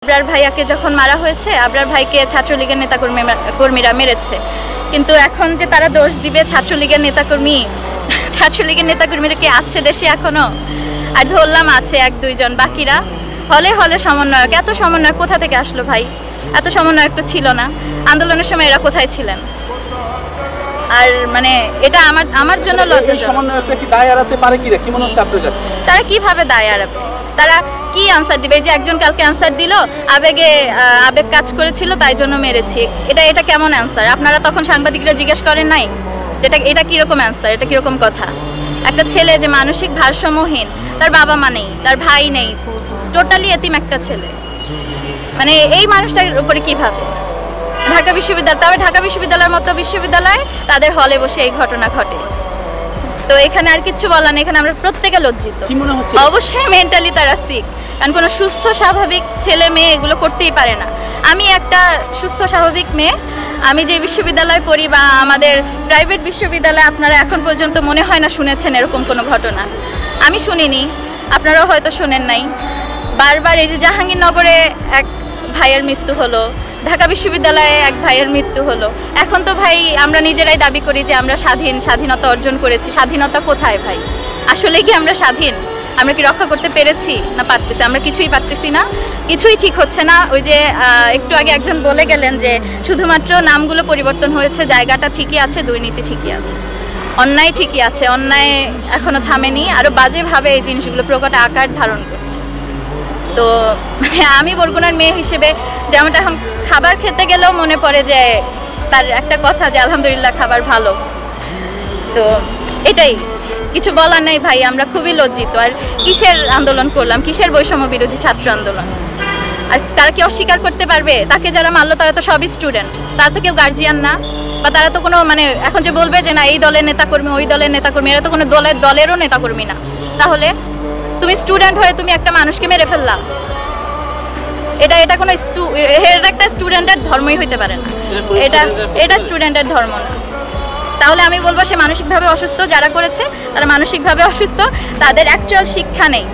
আবরার ভাইয়াকে যখন মারা হয়েছে, আবরার ভাইকে ছাত্রলীগের নেতাকর্মীরা মেরেছে, কিন্তু এখন যে তারা দোষ দিবে ছাত্রলীগের নেতাকর্মীরা কি আছে দেশে এখনো? আর ধরলাম আছে 1-2 জন, বাকিরা হলে হলে সমন্বয়ক। এত সমন্বয়ক কোথা থেকে আসলো ভাই? এত সমন্বয়ক তো ছিল না। আন্দোলনের সময় এরা কোথায় ছিলেন? আর মানে এটা আমার জন্য লজ্জাজনক। সমন্বয়করা কি দায় এড়াতে পারে কি মনে হচ্ছে আপনার কাছে? তারা কিভাবে দায় এড়াবে? তারা কি আনসার দিবে? যে একজন কালকে আনসার দিল আবেগ কাজ করেছিল তাই জন্য মেরেছি, এটা কেমন আনসার? আপনারা তখন সাংবাদিকরা জিজ্ঞেস করেন নাই এটা কিরকম আনসার? এটা কিরকম কথা? একটা ছেলে যে মানসিক ভারসাম্যহীন, তার বাবা মা নেই, তার ভাই নেই, টোটালি এতিম একটা ছেলে, মানে এই মানুষটার উপরে কিভাবে? ঢাকা বিশ্ববিদ্যালয়ের মতো বিশ্ববিদ্যালয়, তাদের হলে বসে এই ঘটনা ঘটে। তো এখানে আর কিছু বলার নেই, এখানে আমরা প্রত্যেকে লজ্জিত। অবশ্যই মেন্টালি তারা সিক, কারণ কোনো সুস্থ স্বাভাবিক ছেলে মেয়ে এগুলো করতেই পারে না। আমি একটা সুস্থ স্বাভাবিক মেয়ে, আমি যে বিশ্ববিদ্যালয়ে পড়ি বা আমাদের প্রাইভেট বিশ্ববিদ্যালয়ে আপনারা এখন পর্যন্ত মনে হয় না শুনেছেন এরকম কোনো ঘটনা। আমি শুনিনি, আপনারাও হয়তো শোনেন নাই। বারবার এই যে জাহাঙ্গীরনগরে এক ভাইয়ের মৃত্যু হলো, ঢাকা বিশ্ববিদ্যালয়ে এক ভাইয়ের মৃত্যু হলো। এখন তো ভাই আমরা নিজেরাই দাবি করি যে আমরা স্বাধীনতা অর্জন করেছি। স্বাধীনতা কোথায় ভাই? আসলে কি আমরা স্বাধীন? আমরা কি রক্ষা করতে পেরেছি না পারতেছি? আমরা কিছুই পারতেছি না, কিছুই ঠিক হচ্ছে না। ওই যে একটু আগে একজন বলে গেলেন যে শুধুমাত্র নামগুলো পরিবর্তন হয়েছে, জায়গাটা ঠিকই আছে, দুর্নীতি ঠিকই আছে, অন্যায় ঠিকই আছে, অন্যায় এখনো থামেনি, আরো বাজেভাবে এই জিনিসগুলো প্রকট আকার ধারণ করছে। তো আমি বরগুনার মেয়ে হিসেবে যেমনটা এখন খাবার খেতে গেলেও মনে পড়ে যে তার একটা কথা যে আলহামদুলিল্লাহ খাবার ভালো। তো এটাই, কিছু বলার নেই ভাই, আমরা খুবই লজ্জিত। আর কিসের আন্দোলন করলাম? কিসের বৈষম্য বিরোধী ছাত্র আন্দোলন? আর তারা কি অস্বীকার করতে পারবে? তাকে যারা মারলো তারা তো সবই স্টুডেন্ট, তারা তো কেউ গার্জিয়ান না, বা তারা তো কোনো মানে এখন যে বলবে যে না এই দলের নেতাকর্মী ওই দলের নেতাকর্মী, এরা তো কোনো দলেরও নেতাকর্মী না। তাহলে তুমি স্টুডেন্ট হয়ে তুমি একটা মানুষকে মেরে ফেললা, এটা কোনো একটা স্টুডেন্টের ধর্মই হইতে পারে না, এটা স্টুডেন্টের ধর্ম না। তাহলে আমি বলবো সে মানসিকভাবে অসুস্থ, যারা করেছে তারা মানসিকভাবে অসুস্থ, তাদের অ্যাকচুয়াল শিক্ষা নেই।